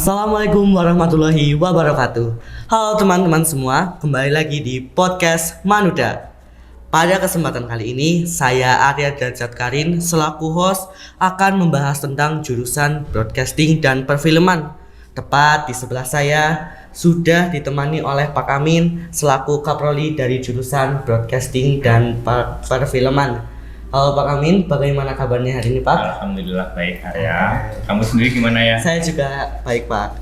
Assalamualaikum warahmatullahi wabarakatuh. Halo teman-teman semua, kembali lagi di podcast Manuda. Pada kesempatan kali ini, saya Arya Derajat Karin selaku host akan membahas tentang jurusan broadcasting dan perfilman. Tepat di sebelah saya sudah ditemani oleh Pak Amin selaku kaprodi dari jurusan broadcasting dan perfilman. Halo Pak Amin, bagaimana kabarnya hari ini Pak? Alhamdulillah baik Arya. Kamu sendiri gimana ya? Saya juga baik Pak.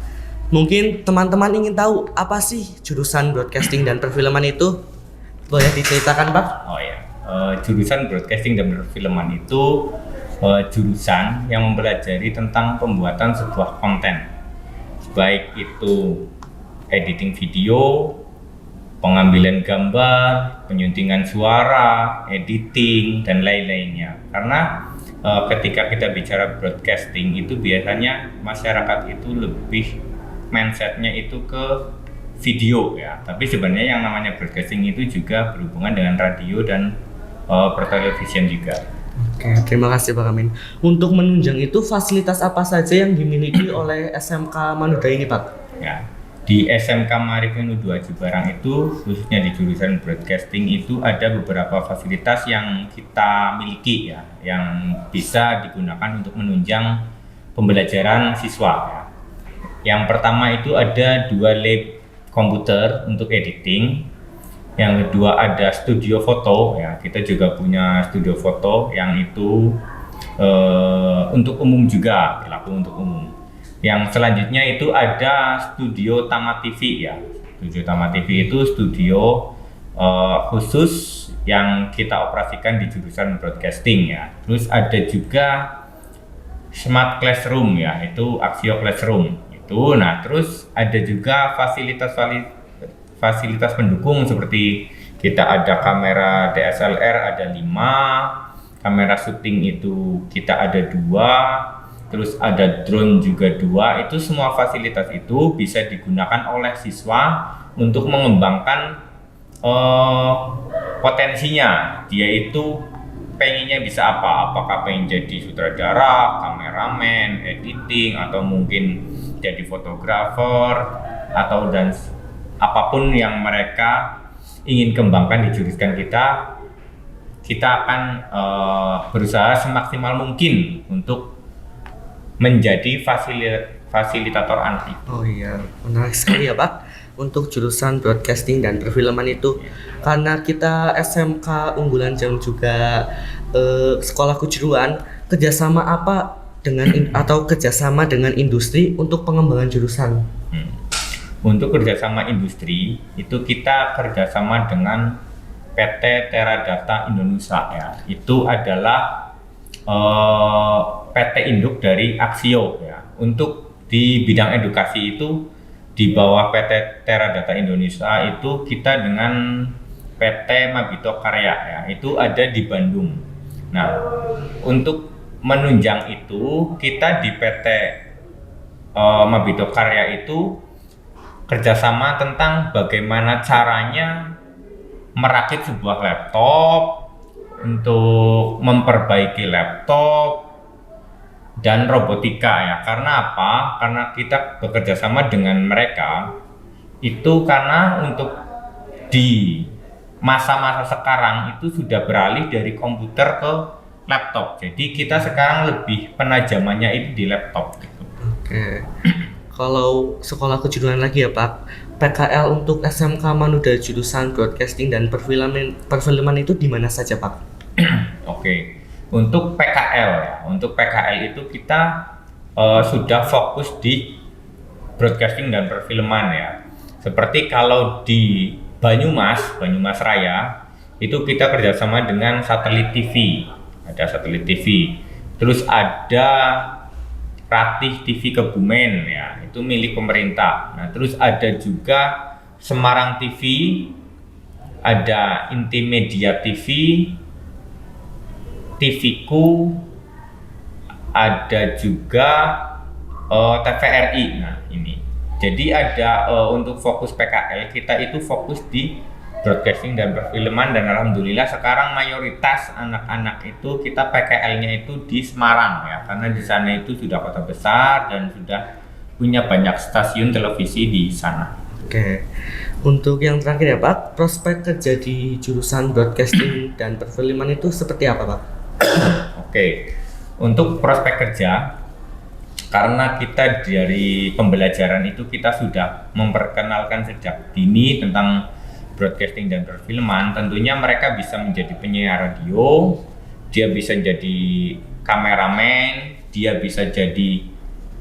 Mungkin teman-teman ingin tahu apa sih jurusan broadcasting dan perfilman itu? Boleh diceritakan Pak? Oh ya, jurusan broadcasting dan perfilman itu jurusan yang mempelajari tentang pembuatan sebuah konten, baik itu editing video, pengambilan gambar, penyuntingan suara, editing, dan lain-lainnya. Karena ketika kita bicara broadcasting itu biasanya masyarakat itu lebih mindsetnya itu ke video ya. Tapi sebenarnya yang namanya broadcasting itu juga berhubungan dengan radio dan pertelevisian juga. Oke, terima kasih Pak Amin. Untuk menunjang itu fasilitas apa saja yang dimiliki oleh SMK Manuda ini Pak? Ya. Di SMK Marifenu 2 Cibarang itu, khususnya di jurusan broadcasting itu ada beberapa fasilitas yang kita miliki ya, yang bisa digunakan untuk menunjang pembelajaran siswa ya. Yang pertama itu ada 2 lab komputer untuk editing. Yang kedua ada studio foto ya, kita juga punya studio foto yang itu untuk umum juga, berlaku untuk umum. Yang selanjutnya itu ada studio Tama TV ya. Studio Tama TV itu studio khusus yang kita operasikan di jurusan broadcasting ya. Terus ada juga Smart Classroom ya, itu Axio Classroom itu. Nah, terus ada juga fasilitas pendukung seperti kita ada kamera DSLR ada 5, kamera syuting itu kita ada 2. Terus ada drone juga 2, itu semua fasilitas itu bisa digunakan oleh siswa untuk mengembangkan potensinya. Dia itu pengennya bisa apa? Apakah pengen jadi sutradara, kameramen, editing, atau mungkin jadi fotografer, atau dan apapun yang mereka ingin kembangkan di jurusan kita akan berusaha semaksimal mungkin untuk menjadi fasilitator anak itu. Oh iya, menarik sekali ya Pak untuk jurusan broadcasting dan perfilman itu. Karena kita SMK unggulan dan juga sekolah kejuruan, kerjasama apa dengan atau kerjasama dengan industri untuk pengembangan jurusan? Untuk kerjasama industri itu kita kerjasama dengan PT Teradata Indonesia ya. Itu adalah PT induk dari Axio ya. Untuk di bidang edukasi itu di bawah PT Teradata Indonesia itu kita dengan PT Mabito Karya ya, itu ada di Bandung. Nah, untuk menunjang itu kita di PT Mabito Karya itu kerjasama tentang bagaimana caranya merakit sebuah laptop, untuk memperbaiki laptop dan robotika ya. Karena apa? Karena kita bekerja sama dengan mereka itu karena untuk di masa-masa sekarang itu sudah beralih dari komputer ke laptop. Jadi kita sekarang lebih penajamannya itu di laptop gitu. Oke. Kalau sekolah kejuruan lagi ya Pak, PKL untuk SMK Manuda jurusan broadcasting dan perfilman itu di mana saja Pak? Oke. Untuk PKL ya, untuk PKL itu kita sudah fokus di broadcasting dan perfilman ya. Seperti kalau di Banyumas Raya itu kita kerjasama dengan Satelit TV, ada Satelit TV. Terus ada Ratih TV Kebumen ya, itu milik pemerintah. Nah, terus ada juga Semarang TV, ada Intimedia TV, TVku, ada juga TVRI. Nah, ini. Jadi ada untuk fokus PKL kita itu fokus di broadcasting dan perfilman, dan alhamdulillah sekarang mayoritas anak-anak itu kita PKL-nya itu di Semarang ya, karena di sana itu sudah kota besar dan sudah punya banyak stasiun televisi di sana. Oke. Untuk yang terakhir ya Pak, prospek kerja di jurusan broadcasting dan perfilman itu seperti apa Pak? Oke, untuk prospek kerja, karena kita dari pembelajaran itu kita sudah memperkenalkan sejak dini tentang broadcasting dan perfilman, tentunya mereka bisa menjadi penyiar radio, dia bisa jadi kameramen, dia bisa jadi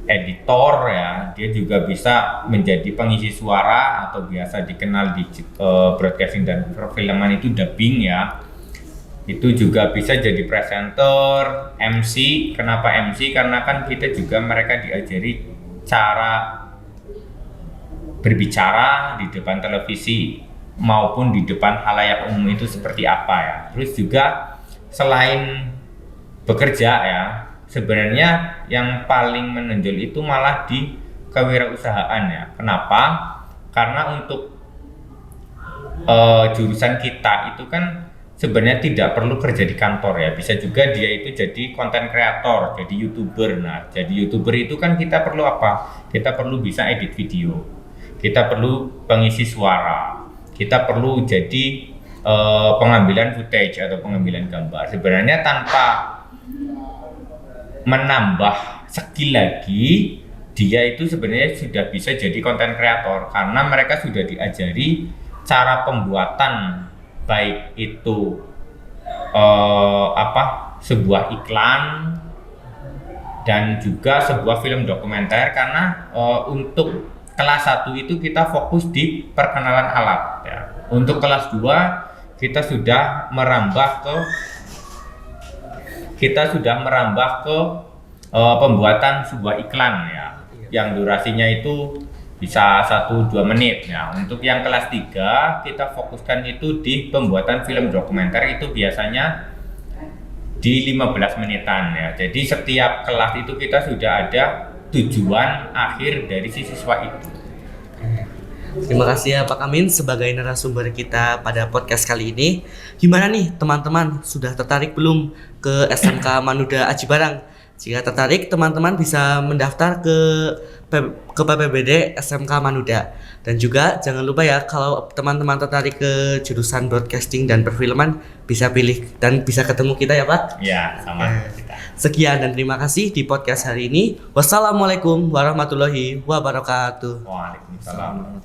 editor ya, dia juga bisa menjadi pengisi suara atau biasa dikenal di broadcasting dan perfilman itu dubbing ya. Itu juga bisa jadi presenter, MC. Kenapa MC? Karena kan kita juga mereka diajari cara berbicara di depan televisi maupun di depan khalayak umum itu seperti apa ya. Terus juga selain bekerja ya, sebenarnya yang paling menonjol itu malah di kewirausahaan ya. Kenapa? Karena untuk jurusan kita itu kan sebenarnya tidak perlu kerja di kantor ya, bisa juga dia itu jadi konten kreator, jadi YouTuber. Nah, jadi YouTuber itu kan kita perlu apa? Kita perlu bisa edit video, kita perlu pengisi suara, kita perlu jadi pengambilan footage atau pengambilan gambar. Sebenarnya tanpa menambah skill lagi, dia itu sebenarnya sudah bisa jadi konten kreator karena mereka sudah diajari cara pembuatan, baik itu sebuah iklan dan juga sebuah film dokumenter. Karena untuk kelas 1 itu kita fokus di perkenalan alat ya. Untuk kelas 2 kita sudah merambah ke pembuatan sebuah iklan ya, yang durasinya itu bisa 1-2 menit ya. Untuk yang kelas 3 kita fokuskan itu di pembuatan film dokumenter, itu biasanya di 15 menitan ya. Jadi setiap kelas itu kita sudah ada tujuan akhir dari si siswa itu. Terima kasih ya Pak Amin sebagai narasumber kita pada podcast kali ini. Gimana nih teman-teman, sudah tertarik belum ke SMK Manuda Aji Barang? Jika tertarik, teman-teman bisa mendaftar ke PPBD SMK Manuda. Dan juga jangan lupa ya, kalau teman-teman tertarik ke jurusan broadcasting dan perfilman, bisa pilih dan bisa ketemu kita ya Pak. Ya, sama kita. Sekian dan terima kasih di podcast hari ini. Wassalamualaikum warahmatullahi wabarakatuh. Waalaikumsalam.